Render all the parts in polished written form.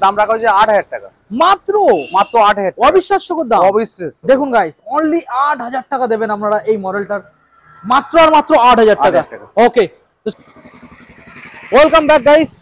দাম রাখা হয়েছে 8,000 টাকা মাত্র 8,000 টাকা। অবিশ্বাস্যকর দাম, অবিশ্বাস্য। দেখুন গাইস অনলি 8,000 টাকা দেবেন আপনারা এই মডেলটার, মাত্র আর মাত্র 8,000 টাকা। ওকে, ওয়েলকাম ব্যাক গাইস,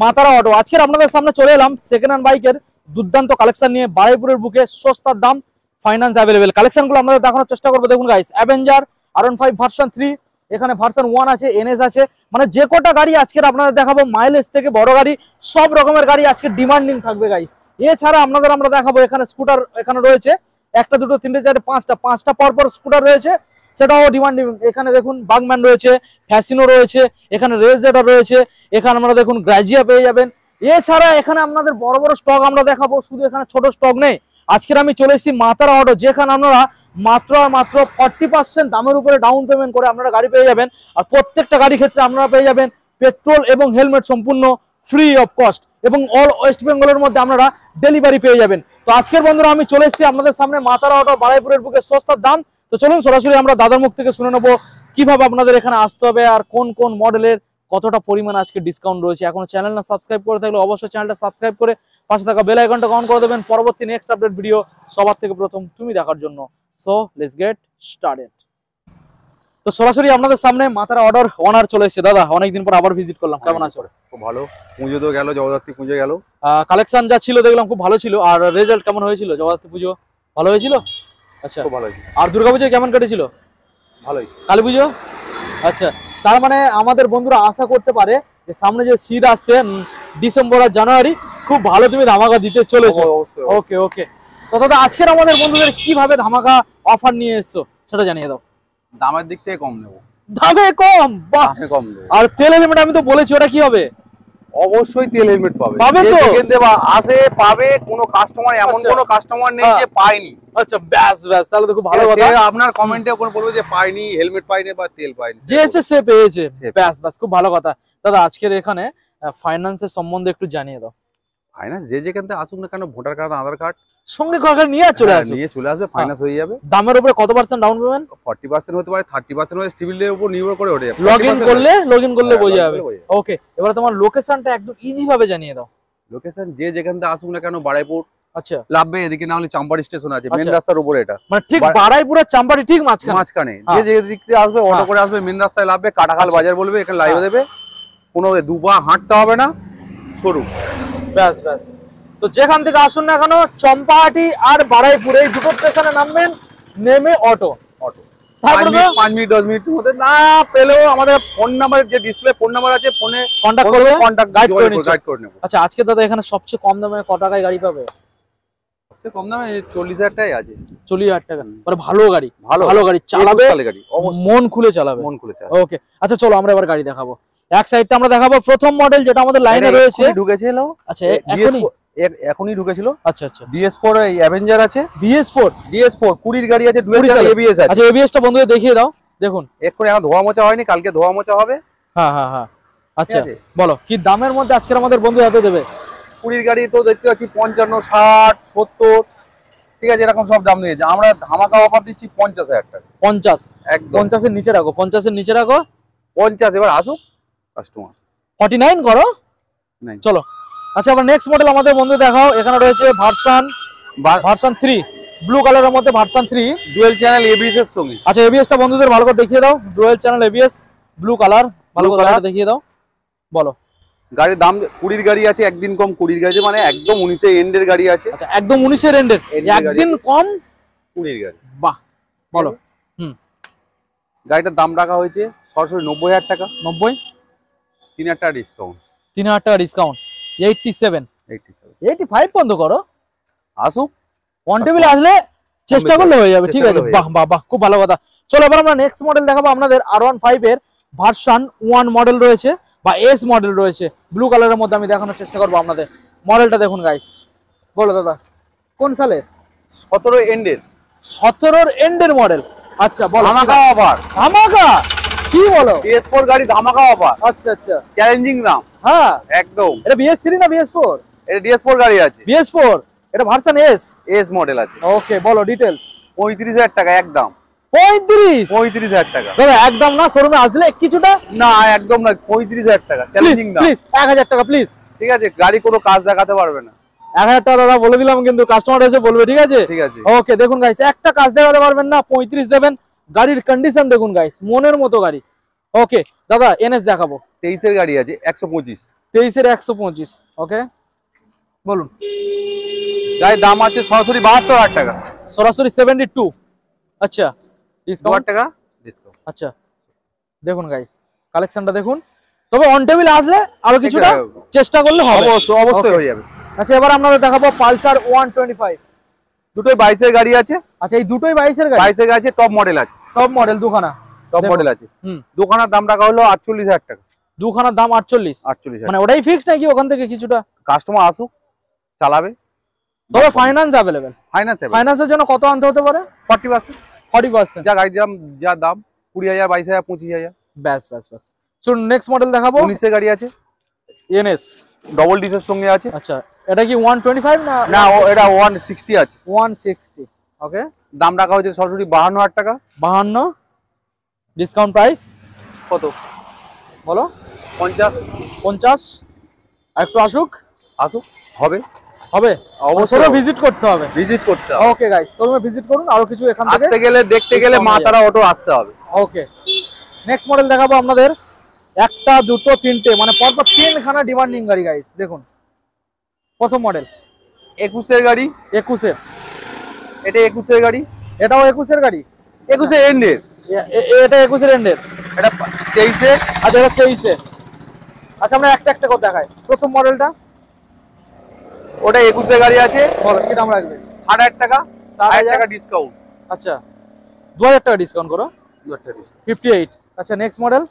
মাতারা অটো। আজকের আপনাদের সামনে চলে এলাম সেকেন্ড হ্যান্ড বাইকের দুর্দান্ত কালেকশন নিয়ে। বারুইপুরের বুকে সস্তার দাম, ফাইন্যান্স অ্যাভেলেবেল। কালেকশনগুলো আপনাদের দেখানোর চেষ্টা করবো। দেখুন গাইস, অ্যাভেঞ্জার, R15 ভার্সন 3, এখানে ভার্সন 1 আছে, NS আছে, মানে যে কটা গাড়ি আজকের আপনাদের দেখাবো, মাইলেজ থেকে বড় গাড়ি সব রকমের গাড়ি আজকে ডিমান্ডিং থাকবে গাইস। এছাড়া আপনাদের আমরা দেখাবো এখানে স্কুটার, এখানে রয়েছে একটা দুটো তিনটে চারটে পাঁচটা পরপর স্কুটার রয়েছে, সেটাও ডিমান্ডিং। এখানে দেখুন বাগম্যান রয়েছে, ফ্যাসিনো রয়েছে, এখানে রেজ রাইডার রয়েছে, এখানে আমরা দেখুন গ্রাজিয়া পেয়ে যাবেন। এছাড়া এখানে আপনাদের বড় বড় স্টক আমরা দেখাবো, শুধু এখানে ছোট স্টক নেই। আজকের আমি চলে এসেছি মাতারা অটো, যেখানে আপনারা মাত্র 40% দামের উপরে ডাউন পেমেন্ট করে আপনারা গাড়ি পেয়ে যাবেন। আর প্রত্যেকটা গাড়ির ক্ষেত্রে আপনারা পেয়ে যাবেন পেট্রোল এবং হেলমেট সম্পূর্ণ ফ্রি অফ কস্ট, এবং অল ওয়েস্ট বেঙ্গলের মধ্যে আপনারা ডেলিভারি পেয়ে যাবেন। তো আজকের বন্ধুরা আমি চলে এসেছি আপনাদের সামনে মাতারা অটো, বারুইপুরের বুকে সস্তার দাম। তো চলুন সরাসরি আমরা দাদার মুখ থেকে শুনে নেবো কিভাবে আপনাদের এখানে আসতে হবে আর কোন কোন মডেলের কতটা পরিমাণ আজকে ডিসকাউন্ট রয়েছে। এখনো চ্যানেল না সাবস্ক্রাইব করে থাকলে অবশ্যই চ্যানেলটা সাবস্ক্রাইব করে পাশে থাকা বেল আইকনটা অন করে দেবেন পরবর্তী নেক্সট আপডেট ভিডিও সবার থেকে প্রথম তুমি দেখার জন্য। So let's get started. তো সরাসরি আপনাদের সামনে মাতারা অর্ডার ওনার চলে এসেছে। দাদা অনেকদিন পর আবার ভিজিট করলাম, কেমন আছো? খুব ভালো, পুজো তো গেল, জগদ্ধাত্রী পুজো গেল, কালেকশন যা ছিল দেখলাম খুব ভালো ছিল। আর রেজাল্ট কেমন হয়েছিল? জগদ্ধাত্রী পুজো ভালো হয়েছিল? আচ্ছা, খুব ভালো হয়েছিল। আর দুর্গাপুজো কেমন কেটেছিল? ভালোই। কালী পুজো? আচ্ছা, তার মানে আমাদের বন্ধুরা আশা করতে পারে যে সামনে যে শীত আসছে ডিসেম্বর আর জানুয়ারি, খুব ভালো তুমি ধামাকা দিতে চলেছো। ওকে ওকে, তো দাদা আজকের আমাদের বন্ধুদের কিভাবে ধামাকা অফার নিয়ে এসছো সেটা জানিয়ে দাও। দামের দিক থেকে কম নেবো। দামে কম? বাহ, কম নেবো। আর তেল হেলমেট আমি তো বলেছি, ওটা কি হবে? অবশ্যই তেল হেলমেট পাবে, পাবে তো? আসে পাবে, কোনো কাস্টমার এমন কোনো কাস্টমার নেই যে পায়নি। আচ্ছা ব্যাস ব্যাস, তাহলে তো খুব ভালো কথা। আপনার কমেন্টে কোন বলবে যে পাইনি, হেলমেট পাইনি বা তেল পাইনি, যে এসে সে পেয়েছে, ব্যাস ব্যাস, খুব ভালো কথা। দাদা আজকের এখানে ফাইন্যান্সের সম্বন্ধে একটু জানিয়ে দাও। ফাইন্যান্স যে যেখান থেকে আসুক না কেন, ভোটার কার্ড, আধার কার্ড সঙ্গে নিয়ে চলে আসবে, ফাইন্যান্স হয়ে যাবে। দামের উপরে কত পার্সেন্ট ডাউন পেমেন্ট? 40% হতে পারে, 30% হতে সিভিলের উপর নির্ভর করে ওঠে। লগইন করলে বোঝা যাবে। ওকে, এবারে তোমার লোকেশনটা একদম ইজি ভাবে জানিয়ে দাও। লোকেশন যে যেখান থেকে আসুক না কেন, বারুইপুর আচ্ছা লাভবে, এদিকে না হলে চাম্পাড়ি স্টেশন আছে, মেন রাস্তার উপরে, এটা মানে ঠিক বারুইপুরের চাম্পাড়ি ঠিক মাঝখানে। যে দিক থেকে আসবে অটো করে আসবে, মেন রাস্তায় লাভবে, কাটাখাল বাজার বলবে, এখানে লাইভ দেবে, কোনো দুপা হাঁটতে হবে না, সরু। ব্যাস ব্যাস, তো যেখান থেকে আসুন না কেন, চম্পাহাটি আর বারুইপুর এই দুটো স্টেশনে নামবেন, নেমে অটো 5 মিনিট 10 মিনিটের মধ্যে না পেলেও আমাদের ফোন নাম্বার, যে ডিসপ্লে ফোন নাম্বার আছে, ফোনে কন্টাক্ট করবে, গাইড করে নেব। আচ্ছা, আজকে দাদা এখানে সবচেয়ে কম দামে কত টাকায় গাড়ি পাবে? সবচেয়ে কম দামে 40,000 টাকাই আছে। 40,000 টাকা, মানে ভালো গাড়ি, ভালো গাড়ি চালাবে, মন খুলে চালাবে। ওকে, আচ্ছা চলো আমরা এবার গাড়ি দেখাবো। এক সাইডটা আমরা দেখাবো প্রথম মডেল যেটা আমাদের লাইনে রয়েছে, ঢুকেছিল। আচ্ছা এখনই ঢুকেছিল। আচ্ছা আচ্ছা, DS4 অ্যাভেঞ্জার আছে, DS4 20 গাড়ি আছে, ডুয়াল চ্যানেল ABS আছে। আচ্ছা এবিএসটা বন্ধুদের দেখিয়ে দাও। দেখুন এক্ষুনি এখন ধোয়া মোছা হয়নি, কালকে ধোয়া মোছা হবে। হ্যাঁ হ্যাঁ হ্যাঁ, আচ্ছা বলো কি দামের মধ্যে আজকে আমাদের বন্ধু হাতে দেবে? 20 গাড়ি তো দেখতে পাচ্ছি 55, 60, 70, ঠিক আছে, এরকম সব দাম নিয়েছে। আমরা ধামাকা অফার দিচ্ছি 50,000 টাকা। 50? একদম 50 এর নিচে রাখো, 50 এর নিচে রাখো। 50 এবার আসুক কাস্টমার, 49 করো। চলো আচ্ছা, আবার নেক্সট মডেল আমাদের বন্ধু দেখাও। এখানে রয়েছে ভার্সন 3, ব্লু কালারের মধ্যে ভার্সন 3, ডুয়াল চ্যানেল ABS এর সঙ্গে। আচ্ছা এবিএসটা বন্ধুদের ভালো করে দেখিয়ে দাও। Dual channel ABS, blue colour, ভালো করে দেখিয়ে দাও। বলো গাড়ির দাম 20 গাড়ি আছে, একদিন কম 20 গাড়ি, মানে একদম 19 এর এন্ডের গাড়ি আছে। আচ্ছা একদম 19 এর এন্ডের, একদিন কম 20 গাড়ি। বাহ, বলো। গাড়িটার দাম রাখা হয়েছে সরাসরি 90,000 টাকা। 90? 3,000 টাকা ডিসকাউন্ট। 3,000 টাকা ডিসকাউন্ট, 85 বন্ধ করো। আসুক, অন টেবিলে আসলে চেষ্টা করলে হয়ে যাবে। ঠিক আছে, বাহ বাহ বাহ, খুব ভালো কথা। চলো এবার আমরা নেক্সট মডেল দেখাবো। আপনাদের R15 এর ভার্সন 1 মডেল রয়েছে বা S মডেল রয়েছে, ব্লু কালারের মধ্যে আমি দেখানোর চেষ্টা করবো আপনাদের। মডেলটা দেখুন গাইস। বলো দাদা কোন সালে? 17 এন্ডের, 17 এন্ডের মডেল। আচ্ছা বলো। ধামাকা অফার। ধামাকা কি বলো? DS4 গাড়ি ধামাকা অফার। আচ্ছা আচ্ছা, চ্যালেঞ্জিং দাম। হ্যাঁ একদম। এটা BS3 না BS4? এটা DS4 গাড়ি আছে। BS4, এটা ভার্সন S মডেল আছে। ওকে বলো ডিটেইলস। 35,000 টাকা একদম। 35,000 টাকা দাদা, একদম না, শোরুমে আসলে কিছুটা? না একদম না, 35,000 টাকা চ্যালেঞ্জিং দাম। প্লিজ 1,000 টাকা প্লিজ। ঠিক আছে, গাড়ি কোনো কাজ দেখাতে পারবে না। 1000 টাকা দাদা বলে দিলাম, কিন্তু কাস্টমার এসে বলবে, ঠিক আছে? ঠিক আছে। ওকে, দেখুন গাইস, একটা কাজ দেখাতে পারবেন না, 35 দেবেন। গাড়ির কন্ডিশন দেখুন গাইস, মনের মতো গাড়ি। ওকে দাদা, এনএস দেখাবো। 23 এর গাড়ি আছে, 125। 23 এর 125। ওকে বলুন। গাড়ির দাম আছে সরাসরি 72,000 টাকা। সরাসরি 72। আচ্ছা, 2,000 টাকা ডিসকাউন্ট। আচ্ছা দেখুন গাইস, কালেকশনটা দেখুন। তবে অন টেবিল আসলে আরো কিছুটা চেষ্টা করলে হবে, অবশ্যই অবশ্যই হয়ে যাবে। আচ্ছা, এবার আপনাদের দেখাবো পালসার 125। দুটোই 22 এর গাড়ি আছে। আচ্ছা, এই দুটোই 22 এর গাড়ি। 22 এর আছে, টপ মডেল আছে। টপ মডেল দুখানা, টপ মডেল আছে। দুখানার দাম রাখা হলো 48,000 টাকা। দুখানার দাম 48। মানে ওটাই ফিক্স নাকি ওখান থেকে কিছুটা? কাস্টমার আসুক, চালাবে। তবে ফাইন্যান্স अवेलेबल। ফাইন্যান্সের জন্য কত আনতে হতে পারে? 40%। 40%। যা গাড়ির দাম, যা দাম 20,000, 22,000, 25,000। ব্যাস ব্যাস ব্যাস। চলুন নেক্সট মডেল দেখাবো। 19 এর গাড়ি আছে, এনএস ডবল ডিসের সঙ্গে আছে। আচ্ছা, এটা কি 125 না? না, এটা 160 আছে। 160। ওকে, দাম রাখা হয়েছে সরাসরি 52,000 টাকা। 52। ডিসকাউন্ট প্রাইস কত বলো? 50। 50। একটু আসুক। আসুক, হবে হবে, অবশ্যই ভিজিট করতে হবে। ভিজিট করতে হবে। ওকে গাইস, শোরুমে ভিজিট করুন। আরো কিছু এখান থেকে আসতে গেলে, দেখতে গেলে মা তারা অটো আসতে হবে। ওকে, নেক্সট মডেল দেখাবো আপনাদের। একটা, দুটো, তিনটে, মানে পরপর 3খানা ডিমান্ডিং গাড়ি গাইস। দেখুন প্রথম মডেল 21 এর গাড়ি। 21 এর। এটা 21 এর গাড়ি। এটাও 21 এর গাড়ি। 21 এর এন্ডের। এটা 21 এর এন্ডের। এটা 23 এর। আচ্ছা, এটা 23 এর। আচ্ছা, আমরা একটা একটা করে দেখাই। প্রথম মডেলটা, ওটা 21 এর গাড়ি আছে। বলো কি দাম রাখবে? 60,000 টাকা। 60,000 টাকা ডিসকাউন্ট। আচ্ছা, 2000 টাকা ডিসকাউন্ট করো। 2000 টাকা ডিসকাউন্ট। 58। আচ্ছা, নেক্সট মডেল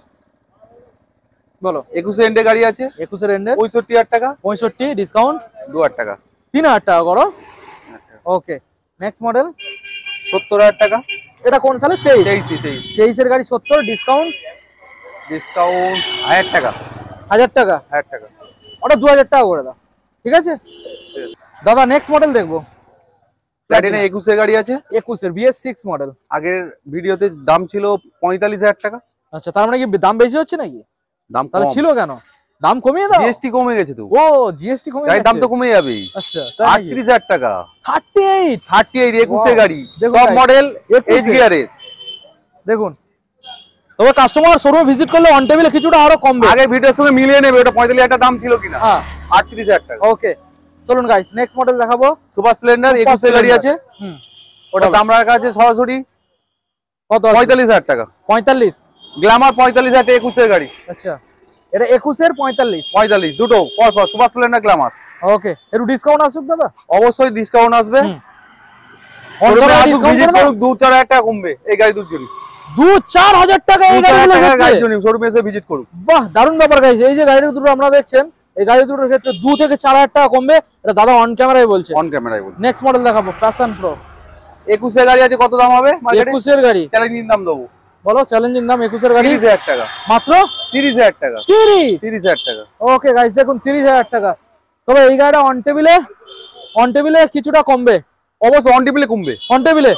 বলো। 21 এর এন্ডের গাড়ি আছে। 21 এর এন্ডের। 65,000 টাকা। 65 ডিসকাউন্ট 2000 টাকা। 3000 টাকা করো। ওকে, নেক্সট মডেল 70,000 টাকা। এটা কোন সালে? 23। 23 এর গাড়ি 70 ডিসকাউন্ট। ডিসকাউন্ট 1000 টাকা। 1000 টাকা। 1000 টাকা। ওটা 2000 টাকা করে দাও, ঠিক আছে দাদা। নেক্সট মডেল দেখবো। প্লাটিনা 21 এর গাড়ি আছে। 21 এর BS6 মডেল। আগের ভিডিওতে দাম ছিল 45,000 টাকা। আচ্ছা, তার মানে কি দাম বেশি হচ্ছে নাকি? দাম তাহলে ছিল কেন? দাম কমিয়ে দাও। জিএসটি কমে গেছে তো। ও, জিএসটি কমে গাড়ির দাম তো কমে যাবে। আচ্ছা, 38,000 টাকা। 38। 21 এর গাড়ি, দেখুন টপ guys, মডেল, 21 এইচ গিয়ারের। দেখুন, তবে কাস্টমার শোরুমে ভিজিট করলে অন টেবিলে কিছুটা আরো কমবে। আগে ভিডিওর সঙ্গে মিলিয়ে নেবে ওটা 45,000 টাকা দাম ছিল কিনা। হ্যাঁ, 38,000 টাকা। ওকে, চলুন গাইস নেক্সট মডেল দেখাবো। সুপার স্প্লেন্ডার 21 এর গাড়ি আছে। ওটা দাম রাখা আছে সরাসরি কত? 45,000 টাকা। 45। গ্ল্যামার 45,000 টাকা 21 এর গাড়ি। আচ্ছা, এটা 21 এর 45। 45 দুটো পরপর, সুপার স্প্লেন্ডার, গ্ল্যামার। ওকে, একটু ডিসকাউন্ট আসুক দাদা। অবশ্যই ডিসকাউন্ট আসবে। শোরুমে আসুক, ভিজিট করুক, 2-4 হাজার টাকা কমবে এই গাড়ি দুটোর জন্য। 2-4 হাজার টাকা এই গাড়ির জন্য শোরুমে এসে ভিজিট করুক। বাহ, দারুণ ব্যাপার গাইস। এই যে গাড়ি দুটো আপনারা দেখছেন, এই গাড়ি দুটোর ক্ষেত্রে 2 থেকে 4,000 টাকা কমবে। এটা দাদা অন ক্যামেরায় বলছে। অন ক্যামেরায় বলছে। নেক্সট মডেল দেখাবো, প্যাশন প্রো 21 এর গাড়ি আছে। কত দাম হবে? 21 এর গাড়ি চ্যালেঞ্জিং দাম দেবো। বলো, চ্যালেঞ্জিং দাম 21 এর গাড়ি 30,000 টাকা মাত্র। 30,000 টাকা। 30,000 টাকা। ওকে গাইস, দেখুন 30,000 টাকা। তবে এই গাড়িটা অন টেবিলে কিছুটা কমবে। অবশ্যই অন টেবিলে কমবে। অন টেবিলে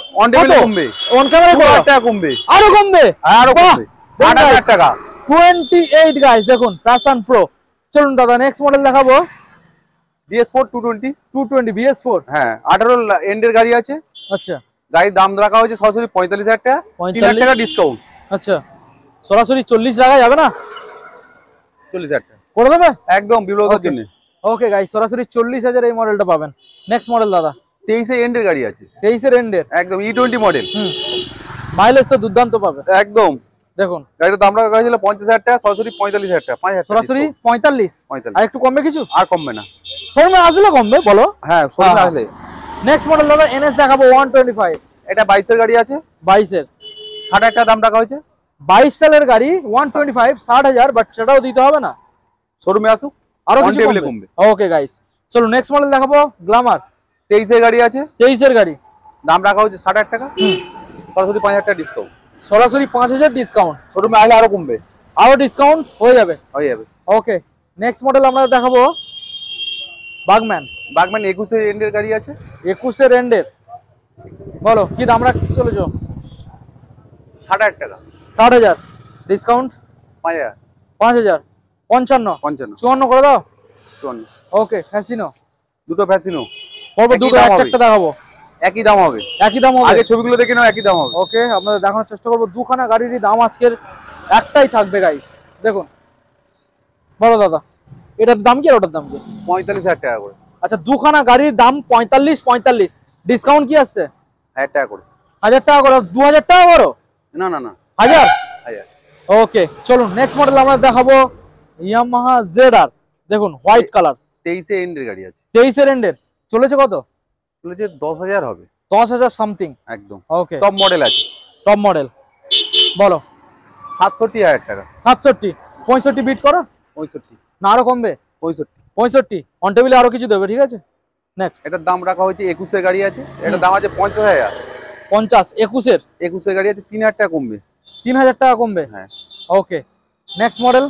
কমবে। অন ক্যামেরায় 2,000 টাকা কমবে। আরো কমবে। আরো কমবে। 8,000 টাকা। 28 গাইস, দেখুন প্যাশন প্রো। চলুন দাদা নেক্সট মডেল দেখাবো। DS4 220। 220 BS4। হ্যাঁ, 18 এন্ডের গাড়ি আছে। আচ্ছা, গাড়ির দাম রাখা হয়েছে সরাসরি 45,000 টাকা। 3,000 টাকা ডিসকাউন্ট। আচ্ছা, সরাসরি 40 টাকা যাবে না? 40,000 টাকা করে দেবে একদম বিপ্লবের জন্য। ওকে গাইস, সরাসরি 40,000 এই মডেলটা পাবেন। নেক্সট মডেল দাদা 23 এর এন্ডের গাড়ি আছে। 23 এর এন্ডের একদম E20 মডেল। মাইলেজ তো দুর্দান্ত পাবে একদম। দেখুন গাড়ির দাম রাখা হয়েছিল 50,000 টাকা, সরাসরি 45,000 টাকা। 5,000 টাকা সরাসরি 45। 45। আর একটু কমবে কিছু? আর কমবে না। শোরুমে আসলে কমবে বলো। হ্যাঁ, শোরুমে আসলে। নেক্সট মডেল দাদা NS দেখাবো 125। এটা 22 এর গাড়ি আছে। 22 এর 60,000 টাকা দাম রাখা হয়েছে। 22 সালের গাড়ি 125, 60,000, বাট সেটাও দিতে হবে না। শোরুমে আসুক, আরো অন কিছু টেবিলে কমবে। কমবে। ওকে গাইস, চলো নেক্সট মডেল দেখাবো গ্ল্যামার 23 এর গাড়ি আছে। 23 এর গাড়ি দাম রাখা হয়েছে 60,000 টাকা। সরাসরি 5,000 টাকা ডিসকাউন্ট। সরাসরি 5,000 ডিসকাউন্ট। শোরুমে আসলে আরো কমবে। আরো ডিসকাউন্ট হয়ে যাবে। হয়ে যাবে। ওকে, নেক্সট মডেল আমরা দেখাবো বাগম্যান 21 এর এন্ডের গাড়ি আছে। 21 এর এন্ডের। বলো কি দাম রাখতে চলেছো? 60,000 টাকা। 60,000 ডিসকাউন্ট 5,000। 5,000 55 55। 54 করে দাও। ওকে ফ্যাসিনো দুটো ফ্যাসিনো পরপর একই দুটো দাম একটা হবে। একটা দেখাবো, একই দাম হবে, একই দাম হবে। আগে ছবিগুলো দেখে নাও, একই দাম হবে। ওকে আপনাদের দেখানোর চেষ্টা করবো, দুখানা গাড়িরই দাম আজকের একটাই থাকবে গাইস। দেখুন বলো দাদা, এটার দাম কি আর ওটার দাম কি? 45,000 টাকা করে। আচ্ছা দুখানা গাড়ির দাম 45, ডিসকাউন্ট কি আছে? 1000 টাকা করে। 1000 টাকা করে, 2000 টাকা করো না না না, 1000। 1000। ওকে চলুন নেক্সট মডেল আমরা দেখাবো ইয়ামাহা জেড-আর। দেখুন হোয়াইট কালার, 23 এন্ডের গাড়ি আছে। 23 এর এন্ডের, চলেছে কত? বলেছে 10,000 হবে 10,000 সামথিং। একদম। ওকে টপ মডেল আছে, টপ মডেল বলো। 67,000 টাকা। 67, 65 বিট করো 65, না আরো কমবে? 65। 65 অন টেবিলে আরো কিছু দেবে, ঠিক আছে। নেক্সট এটার দাম রাখা হয়েছে 21 এর গাড়ি আছে, এটার দাম আছে 50,000। 50, 21 21 এর গাড়ি আছে, 3,000 টাকা কমবে। 3000 টাকা কমবে। হ্যাঁ। ওকে নেক্সট মডেল,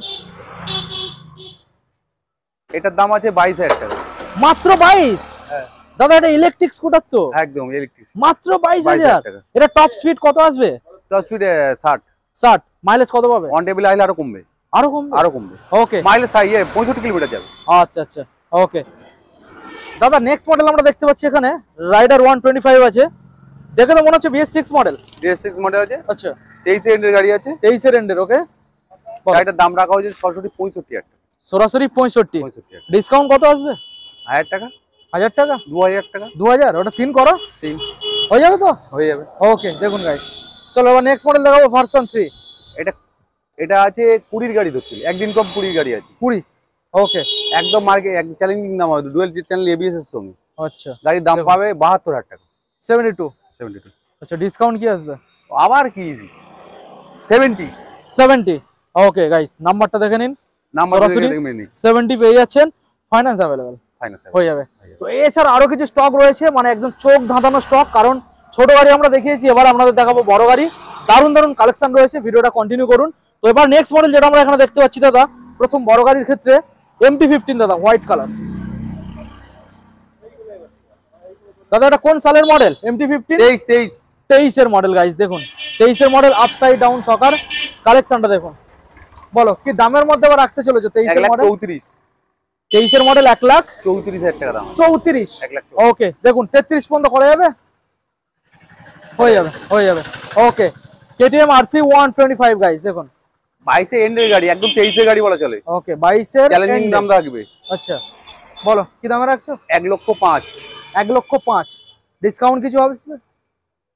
এটার দাম আছে 22,000 টাকা। মাত্র 22? হ্যাঁ দাদা এটা ইলেকট্রিক স্কুটার তো, একদম ইলেকট্রিক। মাত্র 22,000 টাকা। এটা টপ স্পিড কত আসবে? Top speed 60। 60, মাইলেজ কত পাবে? অন টেবিল আইলে আরো কমবে, আরো কমবে? আরো কমবে। ওকে মাইলেজ 65 কিলোমিটার যাবে। আচ্ছা আচ্ছা ওকে দাদা নেক্সট মডেল আমরা দেখতে পাচ্ছি এখানে রাইডার 125 আছে, দেখে তো মনে হচ্ছে BS6 মডেল। DS6 মডেল আছে, আচ্ছা 23 এন্ডের গাড়ি আছে। 23 এর এন্ডের। ওকে গাড়িটার দাম রাখা হয়েছে 65,000 টাকা। সরাসরি 65, 65,000 ডিসকাউন্ট কত আসবে? 1000 টাকা, 1000 টাকা, 2000 টাকা। 2000, ওটা 3 করো, 3 হয়ে যাবে তো? হয়ে যাবে। ওকে দেখুন গাইস, চলো এবার নেক্সট মডেল দেখাবো ভার্সন 3। এটা এটা আছে 20 গাড়ি ধরছিল, একদিন কম 20 গাড়ি আছে। 20, ওকে একদম মার্কেট এক চ্যালেঞ্জিং দাম হবে, ডুয়াল চ্যানেল ABS এর সঙ্গে। আচ্ছা গাড়ির দাম পাবে 72,000 টাকা। 72, 72। আচ্ছা ডিসকাউন্ট কি আসবে? আবার কি 70 70। ওকে গাইস নাম্বারটা দেখে নিন, নাম্বার সরাসরি দেখে নিন। 70 পেয়ে যাচ্ছেন, ফাইন্যান্স অ্যাভেলেবেল ফাইনাল হয়ে যাবে। তো এছাড়া আরো কিছু স্টক রয়েছে, মানে একদম চোখ ধাঁধানো স্টক, কারণ ছোট গাড়ি আমরা দেখিয়েছি, এবার আপনাদের দেখাবো বড় গাড়ি। দারুণ দারুণ কালেকশন রয়েছে, ভিডিওটা কন্টিনিউ করুন। তো এবার নেক্সট মডেল যেটা আমরা এখানে দেখতে পাচ্ছি দাদা, প্রথম বড় গাড়ির ক্ষেত্রে MT-15 দাদা, হোয়াইট কালার। দাদা এটা কোন সালের মডেল? MT-15 23 এর মডেল গাইস। দেখুন 23 এর মডেল, আপসাইড ডাউন সকার, কালেকশনটা দেখুন। বলো কি দামের মধ্যে আবার রাখতে চলেছো? 23 এর মডেল, 23 এর মডেল 1,34,000 টাকা দাম। 1,34,000। 1,34,000। ওকে দেখুন 33 পর্যন্ত করা যাবে, হয়ে যাবে হয়ে যাবে। ওকে KTM RC 125 গাইস দেখুন, 22 এন্ডের গাড়ি, একদম 23 এর গাড়ি বলা চলে। ওকে 22 এর চ্যালেঞ্জিং দাম থাকবে। আচ্ছা বলো কি দামে রাখছো? 1,05,000। 1,05,000, ডিসকাউন্ট কিছু হবে?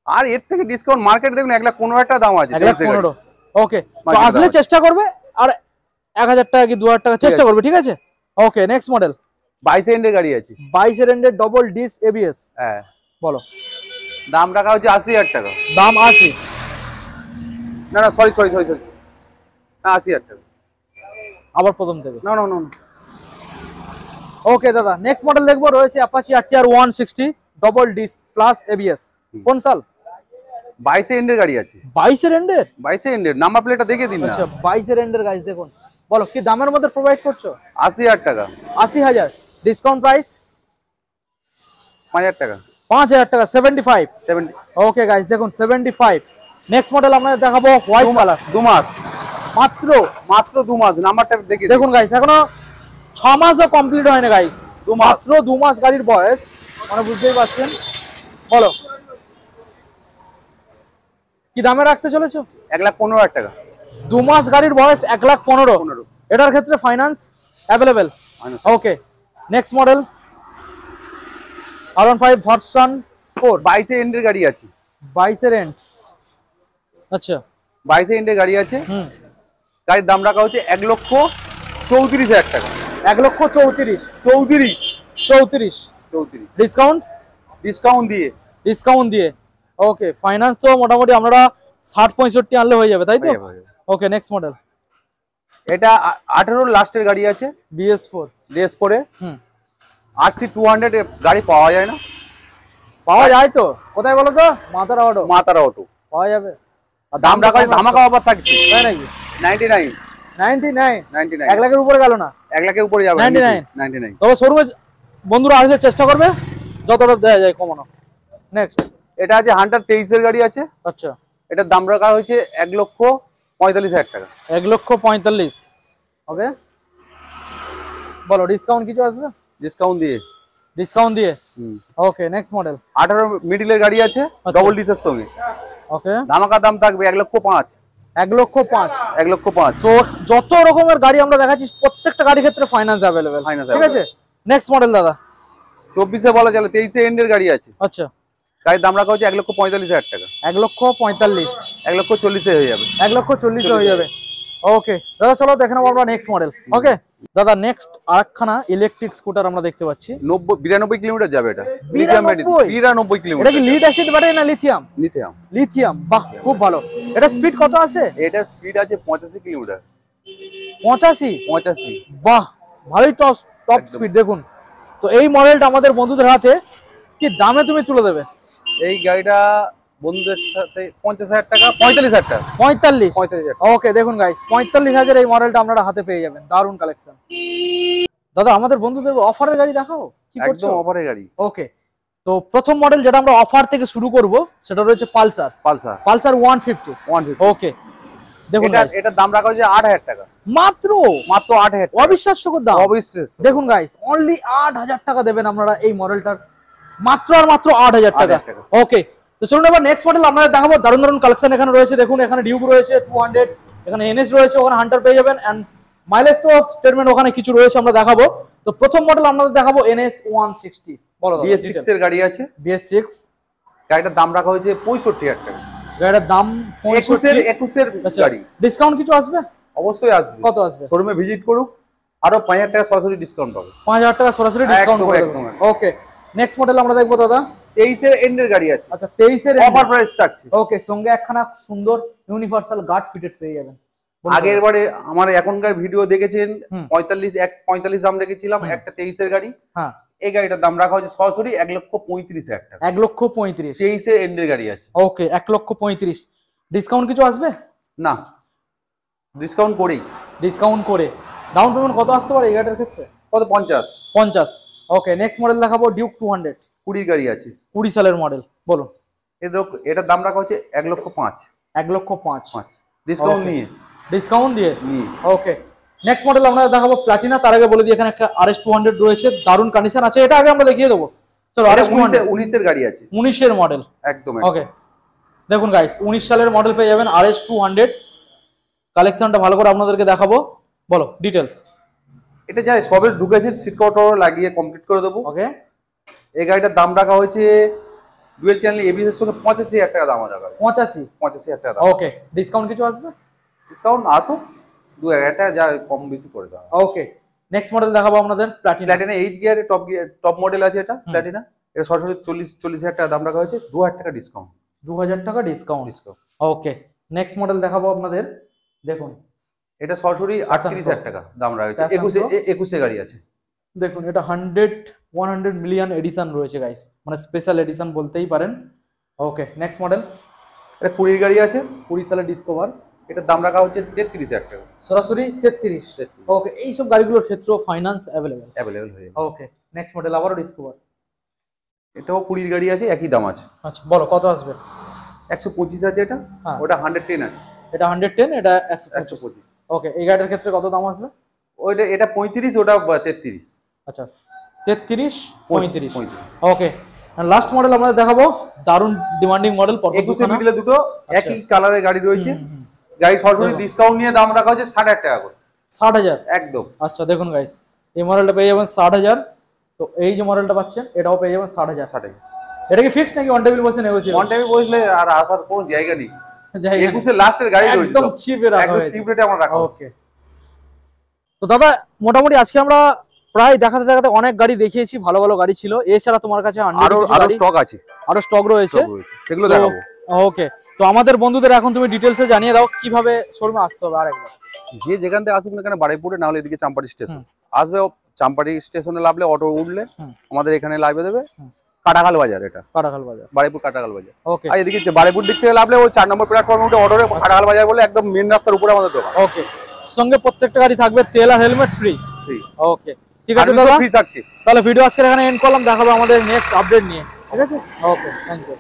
আর এর থেকে ডিসকাউন্ট মার্কেট দেখুন 1,15,000 টাকা দাম আছে। 1,15,000। ওকে তো Market আসলে দাম আছে। চেষ্টা করবে আর 1000 টাকা কি 2000 টাকা চেষ্টা করবে, ঠিক আছে। ওকে নেক্সট মডেল 22 এন্ডের গাড়ি আছে, 22 এর এন্ডের ডবল ডিস ABS। হ্যাঁ বলো দাম রাখা হচ্ছে 80,000 টাকা। দাম 80? না না সরি, না 80,000 টাকা। আবার প্রথম থেকে? না না না। ওকে দাদা নেক্সট মডেল দেখবো, রয়েছে Apache RTR 160 double disc plus ABS। কোন সাল? 22 এন্ডের গাড়ি আছে। 22 এর এন্ডের? 22 এন্ডের নাম্বার প্লেটটা দেখে দিন না। আচ্ছা 22 এর এন্ডের গাইস দেখুন, বলো কি দামের মধ্যে প্রোভাইড করছো? 80,000 টাকা। 80,000, ডিসকাউন্ট প্রাইস 5,000 টাকা। 5,000 টাকা, 75। 70। ওকে গাইস দেখুন 75। নেক্সট মডেল আমরা দেখাবো হোয়াইট কালার, 2 মাস, মাত্র 2 মাস। নাম্বারটা দেখে দেখুন গাইস, এখনো 6 মাসও কমপ্লিট হয়নি গাইস, 2 মাস। মাত্র 2 মাস গাড়ির বয়স, মানে বুঝতেই পারছেন। বলো কি দামে রাখতে চলেছো? 1,15,000 টাকা। 2 মাস গাড়ির বয়স, 1,15,000। এটার ক্ষেত্রে finance available. Okay next model R15 version 4, 22 এন্ডের গাড়ি আছে। 22 এর এন্ড। আচ্ছা 22 এন্ডের গাড়ি আছে। হুম, গাড়ির দাম রাখা হচ্ছে 1,34,000 টাকা। 1,34,000। 34। ডিসকাউন্ট? ডিসকাউন্ট দিয়ে। ওকে ফাইন্যান্স তো মোটামুটি আমরা 60-65 আনলে হয়ে যাবে, তাই তো? ওকে নেক্সট মডেল এটা 18 লাস্টের গাড়ি আছে, BS4। DS4 এ। হুম, RC 200 গাড়ি পাওয়া যায় না? পাওয়া যায় তো, কোথায় বলো তো? মাতারা অটো মাতারা অটো পাওয়া যাবে। আর দাম রাখা হচ্ছে ধামাকা অফার থাকছে। তাই নাকি? 99 99? 99 1 লাখের উপরে গেল না? 1 লাখের উপরে যাবে। 99। তবে শোরুমে বন্ধুরা আসলে চেষ্টা করবে যতটা দেয়া যায় কমানো। নেক্সট এটা আছে হান্টার 23 এর গাড়ি আছে। আচ্ছা এটার দাম রাখা হয়েছে 1,45,000 টাকা। 1,45,000। ওকে বলো ডিসকাউন্ট কিছু আসবে? ডিসকাউন্ট দিয়ে। ডিসকাউন্ট দিয়ে। Okay next model. 18 মিডিলের গাড়ি আছে ডবল ডিসের সঙ্গে। ওকে ধামাকা দাম থাকবে 1,05,000। 1,05,000। 1,05,000। তো যত রকমের গাড়ি আমরা দেখাচ্ছি প্রত্যেকটা গাড়ির ক্ষেত্রে ফাইন্যান্স अवेलेबल। ঠিক আছে নেক্সট মডেল দাদা। 24 এ বলা চলে, 23 এ এন্ডের গাড়ি আছে। আচ্ছা গাড়ির দাম রাখা হচ্ছে 1,45,000 টাকা। 1,45,000। 1,40,000 হয়ে যাবে। 1,40,000 হয়ে যাবে। ওকে দাদা চলো দেখে নেবো আমরা নেক্সট মডেল। ওকে দাদা নেক্সট আরেকখানা ইলেকট্রিক স্কুটার আমরা দেখতে পাচ্ছি। 92 কিলোমিটার যাবে এটা। 92 কিলোমিটার। এটা কি লিড অ্যাসিড ব্যাটারি না লিথিয়াম? লিথিয়াম। লিথিয়াম, বাহ খুব ভালো। এটা স্পিড কত আছে? এটা স্পিড আছে 85 কিলোমিটার। 85? বাহ ভালোই টপ স্পিড। দেখুন তো এই মডেলটা আমাদের বন্ধুদের হাতে কি দামে তুমি তুলে দেবে? এই গাড়িটা বন্ধুদের সাথে 50,000 টাকা, 45,000 টাকা। 45? ওকে দেখুন গাইস 45,000 এই মডেলটা আপনারা হাতে পেয়ে যাবেন। দারুন কালেকশন। দাদা আমাদের বন্ধুদের অফারের গাড়ি দেখাও। কি করছো? একদম অফারের গাড়ি। ওকে তো প্রথম মডেল যেটা আমরা অফার থেকে শুরু করব সেটা রয়েছে পালসার। পালসার 150। ওকে দেখুন এটার দাম রাখা হয়েছে 8,000 টাকা। মাত্র 8,000 টাকা। অবিশ্বাস্য দাম। অবিশ্বাস্য। দেখুন গাইস অনলি 8,000 টাকা দেবেন আপনারা এই মডেলটার। মাত্র আর মাত্র 8,000 টাকা। ওকে তো চলুন এবার নেক্সট মডেল আপনাদের দেখাবো। দারুণ দারুণ কালেকশন এখানে রয়েছে। দেখুন এখানে ডিউক রয়েছে 200, এখানে এনএস রয়েছে, ওখানে হান্টার পেয়ে যাবেন এন্ড মাইলেজ তো স্টেটমেন্ট ওখানে কিছু রয়েছে আমরা দেখাবো। তো প্রথম মডেল আপনাদের দেখাবো এনএস 160। বলো BS6 এর গাড়ি আছে। BS6 গাড়িটার দাম রাখা হয়েছে 65,000 টাকা। গাড়ির দাম 21 এর গাড়ি। ডিসকাউন্ট কিছু আসবে? অবশ্যই আসবে। কত আসবে? শোরুমে ভিজিট করুক, আরো 5,000 টাকা সরাসরি ডিসকাউন্ট পাবে। 5,000 টাকা সরাসরি ডিসকাউন্ট করে দেব। ওকে নেক্সট মডেল আমরা দেখবো দাদা। 23 এর এন্ডের গাড়ি আছে। আচ্ছা 23 এর অফার প্রাইস থাকছে। ওকে সঙ্গে একখানা সুন্দর ইউনিভার্সাল গার্ড ফিটেড পেয়ে যাবেন। আগের বারে আমার এখনকার ভিডিও দেখেছেন 45 দাম রেখেছিলাম একটা 23 এর গাড়ি। হ্যাঁ এই গাড়িটার দাম রাখা হয়েছে সরাসরি 1,35,000 টাকা। 1,35,000। 23 এর এন্ডের গাড়ি আছে। ওকে 1,35,000। ডিসকাউন্ট কিছু আসবে? না ডিসকাউন্ট করেই। ডিসকাউন্ট করে ডাউন পেমেন্ট কত আসতে পারে এই গাড়ির ক্ষেত্রে? কত? 50। ওকে নেক্সট মডেল দেখাবো ডিউক 200। 20 গাড়ি আছে। 20 সালের মডেল। বলুন এটার দাম রাখা হচ্ছে 1,05,000। 1,05,000 ডিসকাউন্ট নিয়ে। ডিসকাউন্ট দিয়ে। ওকে নেক্সট মডেল আমরা দেখাবো প্লাটিনা। তার আগে বলে দিই এখানে একটা RS 200 রয়েছে, দারুন কন্ডিশন আছে। এটা আগে আমরা দেখিয়ে দেবো। চলো RS 19 এর গাড়ি আছে। 19 এর মডেল একদম। ওকে দেখুন গাইস 19 সালের মডেল পেয়ে যাবেন RS 200। কালেকশনটা ভালো করে আপনাদেরকে দেখাবো। বলো ডিটেইলস। এটা যাই সবে ঢুকেছে, সিট কভার লাগিয়ে কমপ্লিট করে দেবো। ওকে এই গাড়িটার দাম রাখা হয়েছে ডুয়েল চ্যানেল এবিএস এর সঙ্গে 85,000 টাকা দাম রাখা হয়েছে। 85,000 টাকা। ওকে ডিসকাউন্ট কিছু আসবে? ডিসকাউন্ট আসুক 2,000 টাকা যা কম বেশি করে দাও। ওকে নেক্সট মডেল দেখাবো আপনাদের প্লাটিনা। এইচ গিয়ারে টপ মডেল আছে এটা প্লাটিনা। এটা সরাসরি 40,000 টাকা দাম রাখা হয়েছে। 2,000 টাকা ডিসকাউন্ট। 2,000 টাকা ডিসকাউন্ট। ওকে নেক্সট মডেল দেখাবো আপনাদের। দেখুন এটা সরাসরি 38,000 টাকা দাম রাখা হয়েছে। 21 গাড়ি আছে। দেখুন এটা 100 মিলিয়ন এডিশন রয়েছে গাইস, মানে স্পেশাল এডিশন বলতেই পারেন। Okay next model. এটা 20 গাড়ি আছে। 20 সালের ডিসকভার। এটার দাম রাখা হচ্ছে 33,000 টাকা। সরাসরি 33। ওকে এই সব গাড়িগুলোর ক্ষেত্রে ফাইন্যান্স अवेलेबल হয়ে যাবে। ওকে নেক্সট মডেল আবারও ডিসকভার। এটাও 20 গাড়ি আছে, একই দাম আছে। আচ্ছা বলো কত আসবে? 125 আছে এটা। ওটা 110 আছে। এটা 110, এটা 125। ওকে এই গাড়ির ক্ষেত্রে কত দাম আসবে? ওইটা এটা 35, ওটা 33। আচ্ছা 33 35। ওকে লাস্ট মডেল আমরা দেখাবো দারুন ডিমান্ডিং মডেল। 21 মিডলে দুটো একই কালারের গাড়ি রয়েছে। গাড়ি সরাসরি ডিসকাউন্ট নিয়ে দাম রাখা হচ্ছে 60,000 টাকা করে। 60,000 একদম। আচ্ছা দেখুন গাইস এই মডেলটা পেয়ে যাবেন 60,000। তো এই যে মডেলটা পাচ্ছেন এটাও পেয়ে যাবেন 60,000। এটা কি ফিক্সড নাকি অন টেবিল বসে নেগোশিয়েবল? অন টেবিল বসলে আর আসার কোনো জায়গা নেই। 21 এর লাস্টের গাড়ি রয়েছে, একদম চিপে রাখা হয়েছে। একদম চিপ রেটে আমরা রাখা। ওকে তো দাদা মোটামুটি আজকে আমরা প্রায় দেখাতে দেখাতে অনেক গাড়ি দেখিয়েছি, ভালো ভালো গাড়ি ছিল। এছাড়া তোমার কাছে আরো স্টক আছে, আরো স্টক রয়েছে, সেগুলো দেখাবো। ওকে তো আমাদের বন্ধুদের এখন তুমি ডিটেইলসে জানিয়ে দাও কিভাবে শোরুমে আসতে হবে। আরেকবার যে যেখান থেকে আসুক না কেন, বারুইপুরে না হলে এদিকে চাম্পাটি স্টেশন আসবে। চাম্পাটি স্টেশনে নামলে অটো উঠলে আমাদের এখানে লাইভে দেবে কাটাখাল বাজার। এটা কাটাখাল বাজার, বারুইপুর কাটাখাল বাজার। ওকে আর এদিকে বারুইপুর দিক থেকে নামলে ওই 4 নম্বর প্ল্যাটফর্মে উঠে অটোরে কাটাখাল বাজার বলে একদম মেন রাস্তার উপরে আমাদের দোকান। ওকে সঙ্গে প্রত্যেকটা গাড়ি থাকবে তেল আর হেলমেট ফ্রি। ওকে ঠিক আছে দাদা, ফ্রি থাকছে। তাহলে ভিডিও আজকে এখানে এন্ড করলাম, দেখাবো আমাদের নেক্সট আপডেট নিয়ে। ঠিক আছে, ওকে থ্যাংক ইউ।